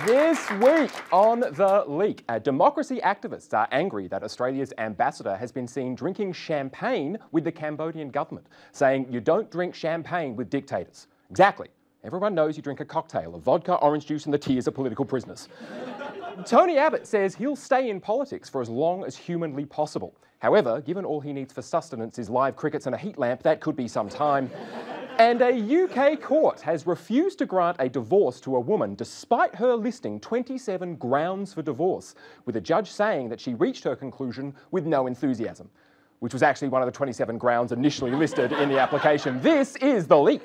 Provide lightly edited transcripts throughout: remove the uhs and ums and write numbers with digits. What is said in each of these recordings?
This week on The Leak, democracy activists are angry that Australia's ambassador has been seen drinking champagne with the Cambodian government, saying you don't drink champagne with dictators. Exactly. Everyone knows you drink a cocktail of vodka, orange juice and the tears of political prisoners. Tony Abbott says he'll stay in politics for as long as humanly possible. However, given all he needs for sustenance is live crickets and a heat lamp, that could be some time. And a UK court has refused to grant a divorce to a woman despite her listing 27 grounds for divorce, with a judge saying that she reached her conclusion with no enthusiasm, which was actually one of the 27 grounds initially listed in the application. This is The Leak.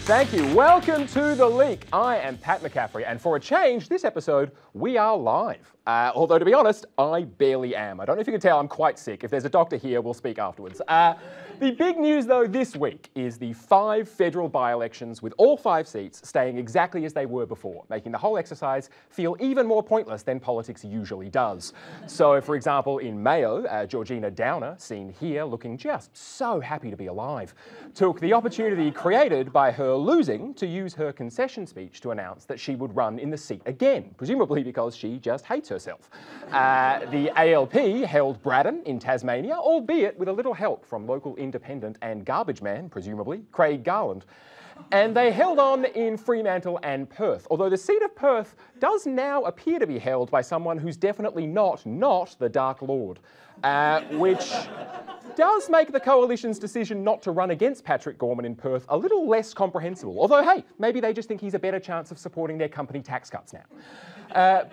Thank you. Welcome to The Leak. I am Pat McCaffrie, and for a change, this episode, we are live. Although, to be honest, I barely am. I don't know if you can tell, I'm quite sick. If there's a doctor here, we'll speak afterwards. The big news, though, this week is the 5 federal by-elections with all 5 seats staying exactly as they were before, making the whole exercise feel even more pointless than politics usually does. So, for example, in Mayo, Georgina Downer, seen here looking just so happy to be alive, took the opportunity created by her losing to use her concession speech to announce that she would run in the seat again, presumably because she just hates herself. The ALP held Braddon in Tasmania, albeit with a little help from local independent and garbage man, presumably, Craig Garland. And they held on in Fremantle and Perth, although the seat of Perth does now appear to be held by someone who's definitely not the Dark Lord, which does make the Coalition's decision not to run against Patrick Gorman in Perth a little less comprehensible. Although, hey, maybe they just think he's a better chance of supporting their company tax cuts now.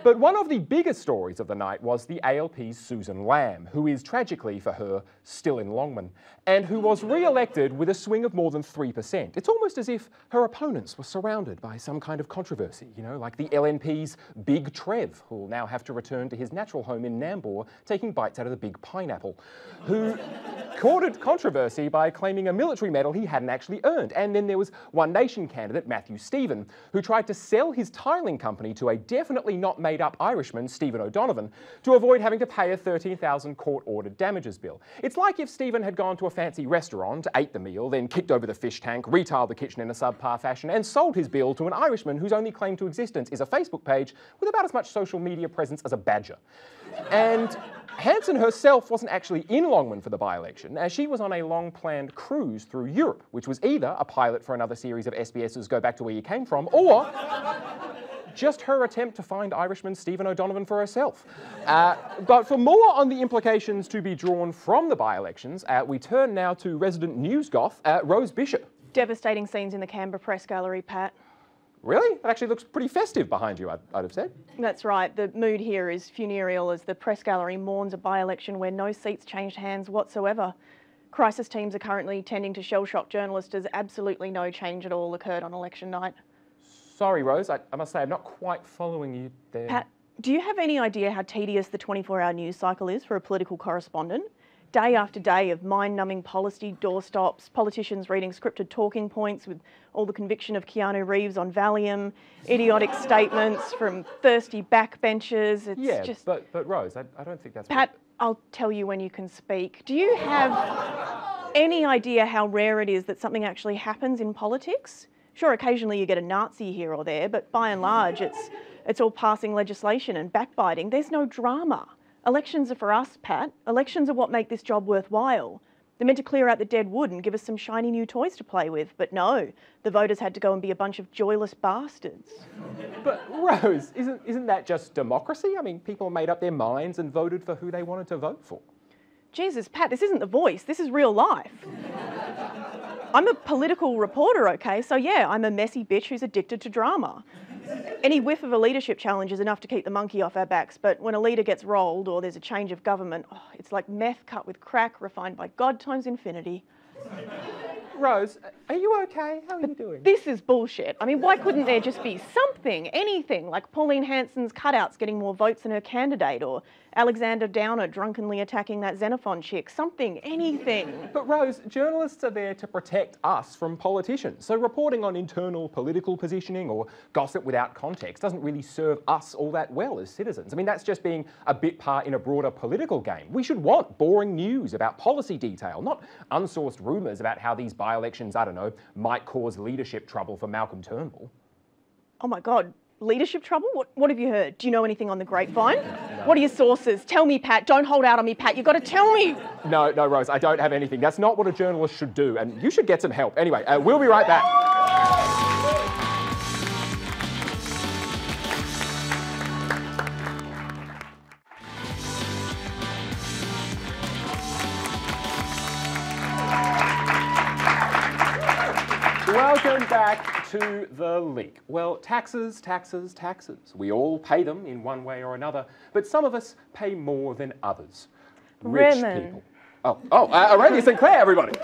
But one of the biggest stories of the night was the ALP's Susan Lamb, who is, tragically for her, still in Longman, and who was re-elected with a swing of more than 3%. It's almost as if her opponents were surrounded by some kind of controversy, you know, like the LNP's Big Trev, who will now have to return to his natural home in Nambour, taking bites out of the big pineapple, who courted controversy by claiming a military medal he hadn't actually earned. And then there was One Nation candidate, Matthew Stephen, who tried to sell his tiling company to a definitely not made-up Irishman, Stephen O'Donovan, to avoid having to pay a $13,000 court-ordered damages bill. It's like if Stephen had gone to a fancy restaurant, ate the meal, then kicked over the fish tank, retiled the kitchen in a subpar fashion, and sold his bill to an Irishman whose only claim to existence is a Facebook page with about as much social media presence as a badger. And Hanson herself wasn't actually in Longman for the by-election, as she was on a long-planned cruise through Europe, which was either a pilot for another series of SBS's Go Back to Where You Came From, or just her attempt to find Irishman Stephen O'Donovan for herself. But for more on the implications to be drawn from the by-elections, we turn now to resident news goth, Rose Bishop. Devastating scenes in the Canberra Press Gallery, Pat. Really? It actually looks pretty festive behind you, I'd have said. That's right. The mood here is funereal as the Press Gallery mourns a by-election where no seats changed hands whatsoever. Crisis teams are currently tending to shell-shock journalists as absolutely no change at all occurred on election night. Sorry, Rose, I must say I'm not quite following you there. Pat, do you have any idea how tedious the 24-hour news cycle is for a political correspondent? Day after day of mind-numbing policy doorstops, politicians reading scripted talking points with all the conviction of Keanu Reeves on Valium, idiotic statements from thirsty backbenchers. It's just... but Rose, I don't think that's... Pat, I'll tell you when you can speak. Do you have any idea how rare it is that something actually happens in politics? Sure, occasionally you get a Nazi here or there, but by and large, it's all passing legislation and backbiting. There's no drama. Elections are for us, Pat. Elections are what make this job worthwhile. They're meant to clear out the dead wood and give us some shiny new toys to play with, but no, the voters had to go and be a bunch of joyless bastards. But Rose, isn't that just democracy? I mean, people made up their minds and voted for who they wanted to vote for. Jesus, Pat, this isn't The Voice, this is real life. I'm a political reporter, okay? So yeah, I'm a messy bitch who's addicted to drama. Any whiff of a leadership challenge is enough to keep the monkey off our backs, but when a leader gets rolled or there's a change of government, it's like meth cut with crack refined by God times infinity. Rose, are you okay? How are you doing? This is bullshit. I mean, why couldn't there just be something, anything, like Pauline Hanson's cutouts getting more votes than her candidate, or Alexander Downer drunkenly attacking that Xenophon chick? Something, anything. But Rose, journalists are there to protect us from politicians. So reporting on internal political positioning or gossip without context doesn't really serve us all that well as citizens. I mean, that's just being a bit part in a broader political game. We should want boring news about policy detail, not unsourced rumours about how these by-elections, I don't know, might cause leadership trouble for Malcolm Turnbull. Oh my God, leadership trouble? What have you heard? Do you know anything on the grapevine? No. What are your sources? Tell me, Pat. Don't hold out on me, Pat. You've got to tell me. No, Rose, I don't have anything. That's not what a journalist should do, and you should get some help. Anyway, we'll be right back. Welcome back to The Leak. Well, taxes. We all pay them in one way or another, but some of us pay more than others. Rich people. Aurelia Sinclair, everybody.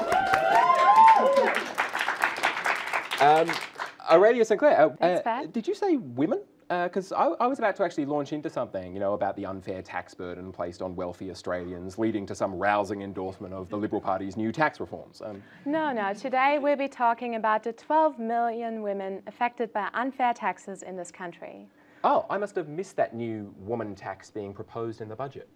Aurelia Sinclair, Thanks, Pat. Did you say women? Because I was about to actually launch into something, you know, about the unfair tax burden placed on wealthy Australians, leading to some rousing endorsement of the Liberal Party's new tax reforms. No. Today we'll be talking about the 12 million women affected by unfair taxes in this country. Oh, I must have missed that new woman tax being proposed in the budget.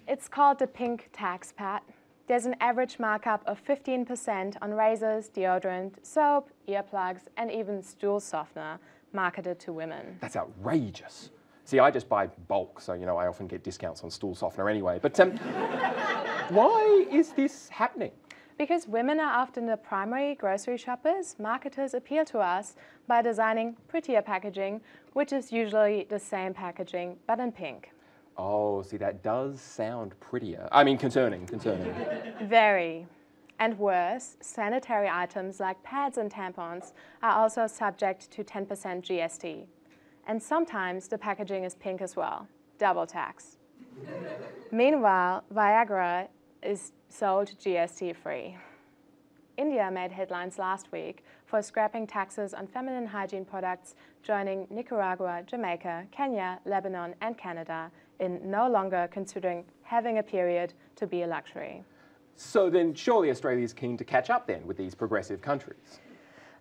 It's called the pink tax, Pat. There's an average markup of 15% on razors, deodorant, soap, earplugs, and even stool softener marketed to women. That's outrageous. See, I just buy bulk, so, you know, I often get discounts on stool softener anyway. But why is this happening? Because women are often the primary grocery shoppers, marketers appeal to us by designing prettier packaging, which is usually the same packaging, but in pink. Oh, see, that does sound prettier. I mean, concerning. Very. And worse, sanitary items like pads and tampons are also subject to 10% GST. And sometimes the packaging is pink as well, double tax. Meanwhile, Viagra is sold GST-free. India made headlines last week for scrapping taxes on feminine hygiene products, joining Nicaragua, Jamaica, Kenya, Lebanon, and Canada in no longer considering having a period to be a luxury. So then surely Australia's keen to catch up then with these progressive countries.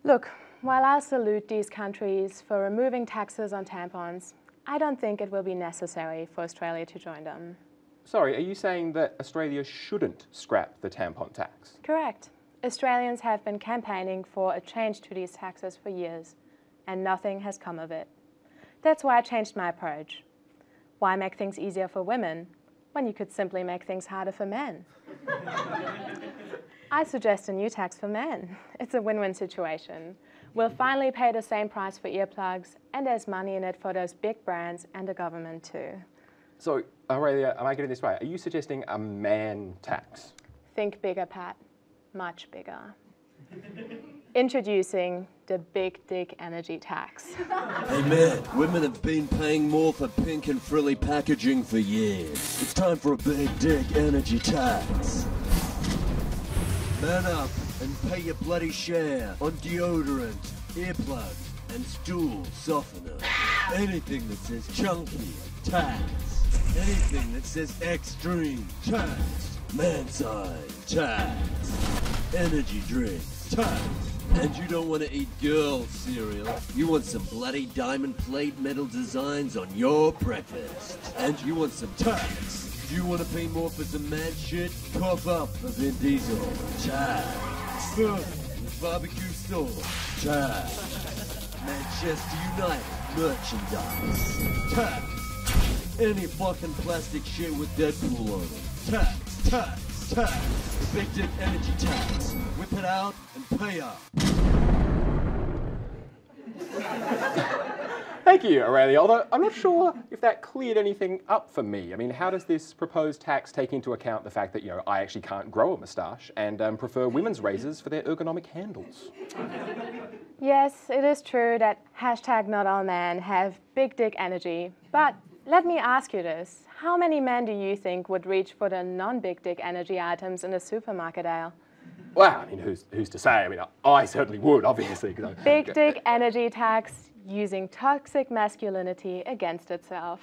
Look, while I salute these countries for removing taxes on tampons, I don't think it will be necessary for Australia to join them. Sorry, are you saying that Australia shouldn't scrap the tampon tax? Correct. Australians have been campaigning for a change to these taxes for years, and nothing has come of it. That's why I changed my approach. Why make things easier for women when you could simply make things harder for men? I suggest a new tax for men. It's a win-win situation. We'll finally pay the same price for earplugs, and there's money in it for those big brands and the government too. So, Aurelia, am I getting this right? Are you suggesting a man tax? Think bigger, Pat. Much bigger. Introducing the big dick energy tax. Hey man, women have been paying more for pink and frilly packaging for years. It's time for a big dick energy tax. Man up and pay your bloody share on deodorant, earplugs, and stool softener. Anything that says chunky, tax. Anything that says extreme, tax. Man size, tax. Energy drinks, tax. And you don't want to eat girl cereal. You want some bloody diamond plate metal designs on your breakfast. And you want some tax. Do you want to pay more for some mad shit? Cough up a Vin Diesel. Tax. Barbecue sauce. Tax. Manchester United merchandise. Tax. Any fucking plastic shit with Deadpool on it. Tax. Tax. Tax. The big dick energy tax. Whip it out and pay up. Thank you, Aurelia, although I'm not sure if that cleared anything up for me. I mean, how does this proposed tax take into account the fact that, you know, I actually can't grow a moustache and prefer women's razors for their ergonomic handles? Yes, it is true that #NotAllMen have big dick energy, but let me ask you this. How many men do you think would reach for the non-big dick energy items in the supermarket aisle? Well, I mean, who's to say? I mean, I certainly would, obviously. Big dick energy tax using toxic masculinity against itself.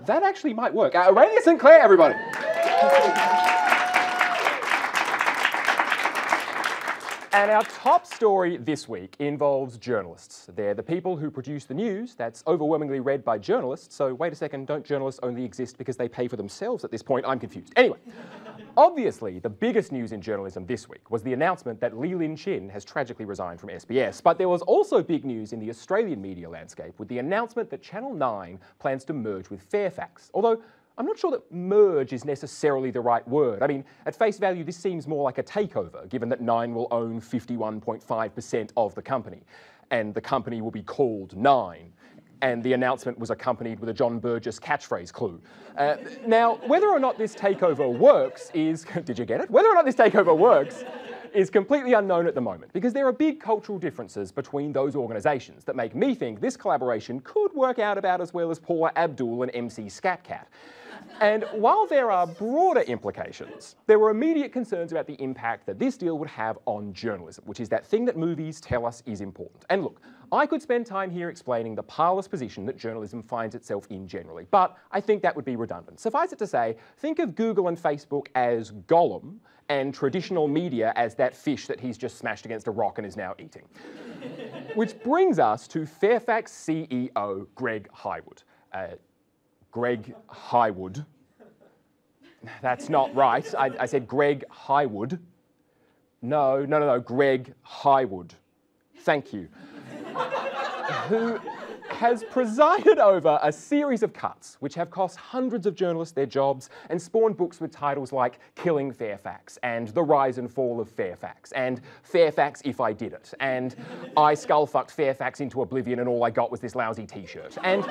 That actually might work. Aurelia Sinclair, everybody. And our top story this week involves journalists. They're the people who produce the news that's overwhelmingly read by journalists. So wait a second, don't journalists only exist because they pay for themselves at this point? I'm confused. Anyway, obviously the biggest news in journalism this week was the announcement that Lee Lin Chin has tragically resigned from SBS. But there was also big news in the Australian media landscape with the announcement that Channel 9 plans to merge with Fairfax. Although I'm not sure that merge is necessarily the right word. I mean, at face value, this seems more like a takeover, given that Nine will own 51.5% of the company, and the company will be called Nine. And the announcement was accompanied with a John Burgess catchphrase clue. Now, whether or not this takeover works is, did you get it? Whether or not this takeover works is completely unknown at the moment, because there are big cultural differences between those organisations that make me think this collaboration could work out about as well as Paula Abdul and MC Scatcat. And while there are broader implications, there were immediate concerns about the impact that this deal would have on journalism, which is that thing that movies tell us is important. And look, I could spend time here explaining the parlous position that journalism finds itself in generally, but I think that would be redundant. Suffice it to say, think of Google and Facebook as Gollum, and traditional media as that fish that he's just smashed against a rock and is now eating. Which brings us to Fairfax CEO Greg Hywood. Greg Hywood. That's not right. I said Greg Hywood. No, Greg Hywood. Thank you. Who has presided over a series of cuts which have cost hundreds of journalists their jobs and spawned books with titles like Killing Fairfax and The Rise and Fall of Fairfax and Fairfax If I Did It and I skull-fucked Fairfax into oblivion and all I got was this lousy t-shirt. And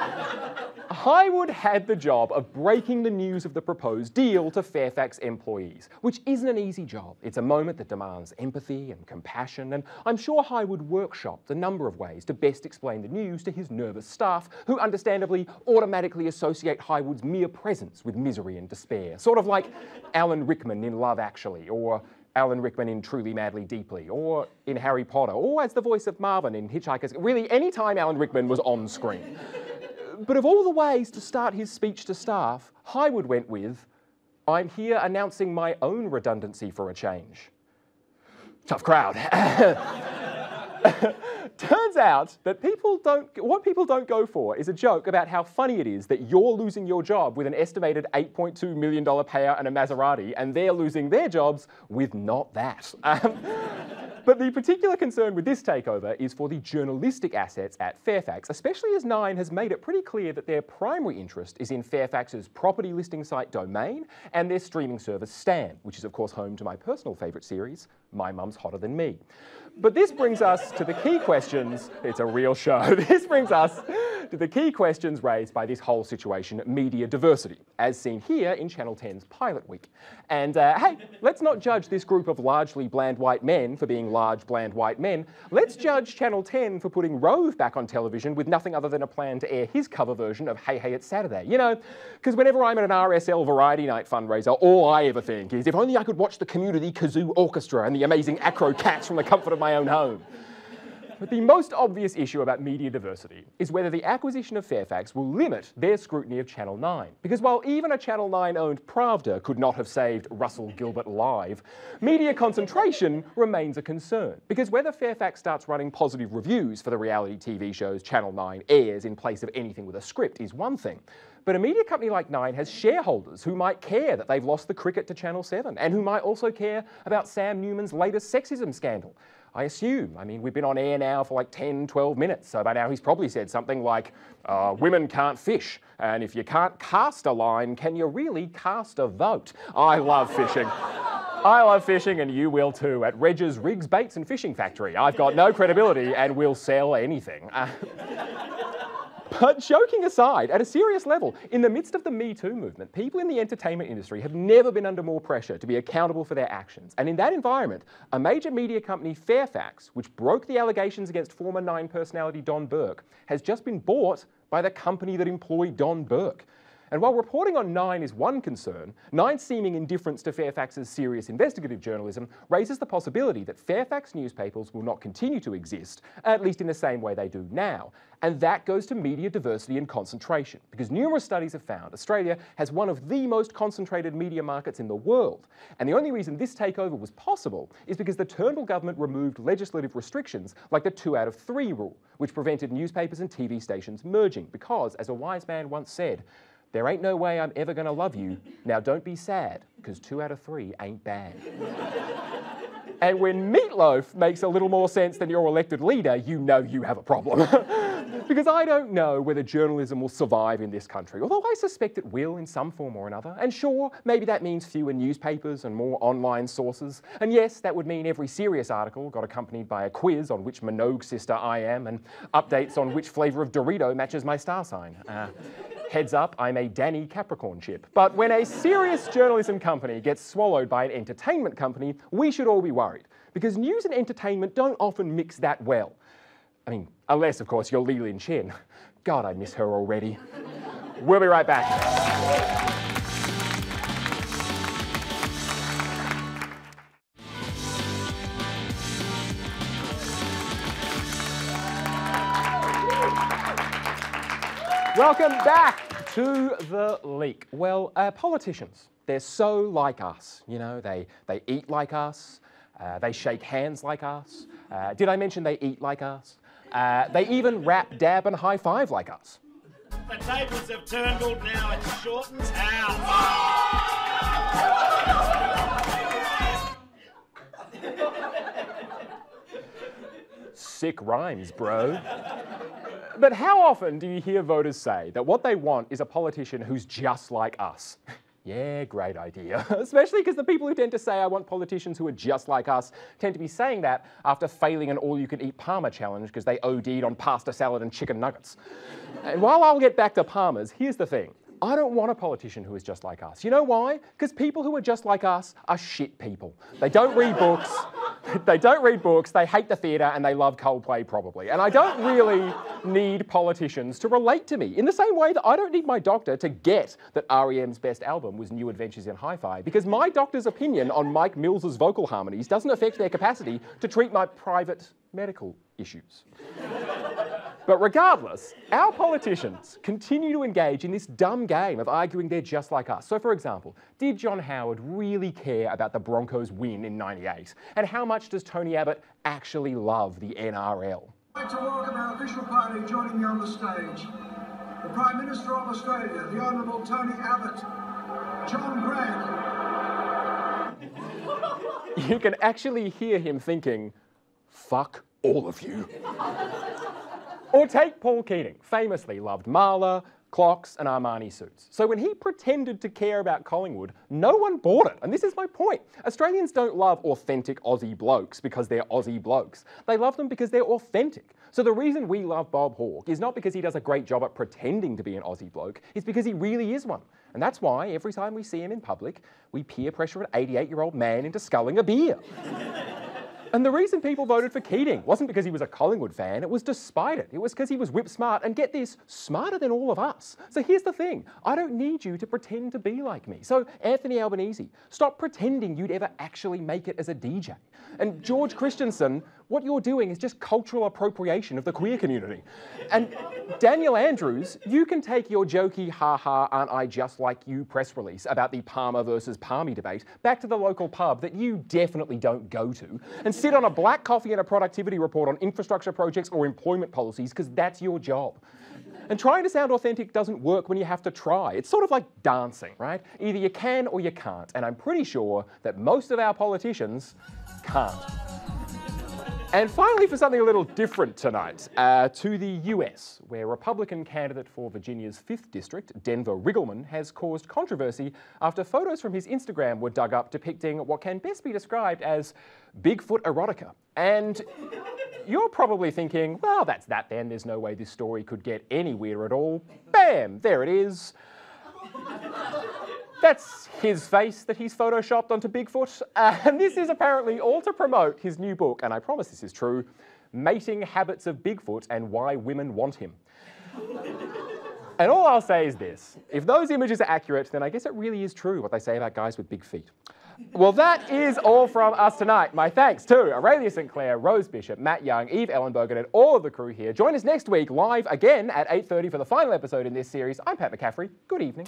Hywood had the job of breaking the news of the proposed deal to Fairfax employees, which isn't an easy job. It's a moment that demands empathy and compassion, and I'm sure Hywood workshopped a number of ways to best explain the news to his nervous staff, who understandably automatically associate Hywood's mere presence with misery and despair, sort of like Alan Rickman in Love Actually, or Alan Rickman in Truly Madly Deeply, or in Harry Potter, or as the voice of Marvin in Hitchhiker's... Really, any time Alan Rickman was on screen. But of all the ways to start his speech to staff, Hywood went with, "I'm here announcing my own redundancy for a change." Tough crowd. Turns out that what people don't go for is a joke about how funny it is that you're losing your job with an estimated $8.2 million payout and a Maserati, and they're losing their jobs with not that. But the particular concern with this takeover is for the journalistic assets at Fairfax, especially as Nine has made it pretty clear that their primary interest is in Fairfax's property listing site Domain and their streaming service Stan, which is of course home to my personal favourite series, My Mum's Hotter Than Me. But this brings us to the key questions. It's a real show. This brings us to the key questions raised by this whole situation, media diversity, as seen here in Channel 10's Pilot Week. And hey, let's not judge this group of largely bland white men for being large, bland white men. Let's judge Channel 10 for putting Rove back on television with nothing other than a plan to air his cover version of Hey Hey It's Saturday. You know, because whenever I'm at an RSL Variety Night fundraiser, all I ever think is, if only I could watch the Community Kazoo Orchestra and the amazing Acro Cats from the comfort of my own home. But the most obvious issue about media diversity is whether the acquisition of Fairfax will limit their scrutiny of Channel 9. Because while even a Channel 9-owned Pravda could not have saved Russell Gilbert live, media concentration remains a concern. Because whether Fairfax starts running positive reviews for the reality TV shows Channel 9 airs in place of anything with a script is one thing. But a media company like Nine has shareholders who might care that they've lost the cricket to Channel 7 and who might also care about Sam Newman's latest sexism scandal. I assume. I mean, we've been on air now for like 10, 12 minutes, so by now he's probably said something like, women can't fish, and if you can't cast a line, can you really cast a vote? I love fishing. I love fishing, and you will too, at Reg's Rigs, Baits and Fishing Factory. I've got no credibility and will sell anything. But joking aside, at a serious level, in the midst of the Me Too movement, people in the entertainment industry have never been under more pressure to be accountable for their actions. And in that environment, a major media company, Fairfax, which broke the allegations against former Nine personality Don Burke, has just been bought by the company that employed Don Burke. And while reporting on Nine is one concern, Nine's seeming indifference to Fairfax's serious investigative journalism raises the possibility that Fairfax newspapers will not continue to exist, at least in the same way they do now. And that goes to media diversity and concentration, because numerous studies have found Australia has one of the most concentrated media markets in the world. And the only reason this takeover was possible is because the Turnbull government removed legislative restrictions like the 2 out of 3 rule, which prevented newspapers and TV stations merging, because, as a wise man once said, there ain't no way I'm ever going to love you. Now don't be sad, because 2 out of 3 ain't bad. And when meatloaf makes a little more sense than your elected leader, you know you have a problem. Because I don't know whether journalism will survive in this country, although I suspect it will in some form or another. And sure, maybe that means fewer newspapers and more online sources. And yes, that would mean every serious article got accompanied by a quiz on which Minogue sister I am and updates on which flavour of Dorito matches my star sign. Heads up, I'm a Danny Capricorn chip. But when a serious journalism company gets swallowed by an entertainment company, we should all be worried, because news and entertainment don't often mix that well. I mean, unless, of course, you're Li Lin Chen. God, I miss her already. We'll be right back. Welcome back to The Leak. Well, politicians, they're so like us. You know, they eat like us, they shake hands like us. Did I mention they eat like us? They even rap, dab and high five like us. The tables have turned, now it's Shorten's house. Sick rhymes, bro. But how often do you hear voters say that what they want is a politician who's just like us? Yeah, great idea. Especially because the people who tend to say I want politicians who are just like us tend to be saying that after failing an all-you-can-eat Parma challenge because they OD'd on pasta salad and chicken nuggets. And while I'll get back to Parmas, here's the thing. I don't want a politician who is just like us. You know why? Because people who are just like us are shit people. They don't read books, they hate the theatre, and they love Coldplay probably. And I don't really need politicians to relate to me, in the same way that I don't need my doctor to get that R.E.M's best album was New Adventures in Hi-Fi, because my doctor's opinion on Mike Mills's vocal harmonies doesn't affect their capacity to treat my private medical issues. But regardless, our politicians continue to engage in this dumb game of arguing they're just like us. So for example, did John Howard really care about the Broncos' win in '98? And how much does Tony Abbott actually love the NRL? I'd like to welcome our official party joining me on the stage. The Prime Minister of Australia, the Honourable Tony Abbott, John Grant. You can actually hear him thinking, fuck all of you. Or take Paul Keating, famously loved Marla, clocks and Armani suits. So when he pretended to care about Collingwood, no one bought it. And this is my point. Australians don't love authentic Aussie blokes because they're Aussie blokes. They love them because they're authentic. So the reason we love Bob Hawke is not because he does a great job at pretending to be an Aussie bloke, it's because he really is one. And that's why every time we see him in public, we peer pressure an 88-year-old man into sculling a beer. And the reason people voted for Keating wasn't because he was a Collingwood fan, it was despite it. It was because he was whip smart, and get this, smarter than all of us. So here's the thing, I don't need you to pretend to be like me. So Anthony Albanese, stop pretending you'd ever actually make it as a DJ. And George Christensen, what you're doing is just cultural appropriation of the queer community. And Daniel Andrews, you can take your jokey ha-ha aren't I just like you press release about the Palmer versus Palmy debate back to the local pub that you definitely don't go to and sit on a black coffee and a productivity report on infrastructure projects or employment policies because that's your job. And trying to sound authentic doesn't work when you have to try. It's sort of like dancing, right? Either you can or you can't. And I'm pretty sure that most of our politicians can't. And finally, for something a little different tonight, to the US, where Republican candidate for Virginia's 5th District, Denver Riggleman, has caused controversy after photos from his Instagram were dug up depicting what can best be described as Bigfoot erotica. And you're probably thinking, well, that's that then, there's no way this story could get any weirder at all. Bam, there it is. That's his face that he's photoshopped onto Bigfoot. And this is apparently all to promote his new book, and I promise this is true, Mating Habits of Bigfoot and Why Women Want Him. And all I'll say is this. If those images are accurate, then I guess it really is true what they say about guys with big feet. Well, that is all from us tonight. My thanks to Aurelia St. Clair, Rose Bishop, Matt Young, Eve Ellenberger, and all of the crew here. Join us next week live again at 8:30 for the final episode in this series. I'm Pat McCaffrey. Good evening.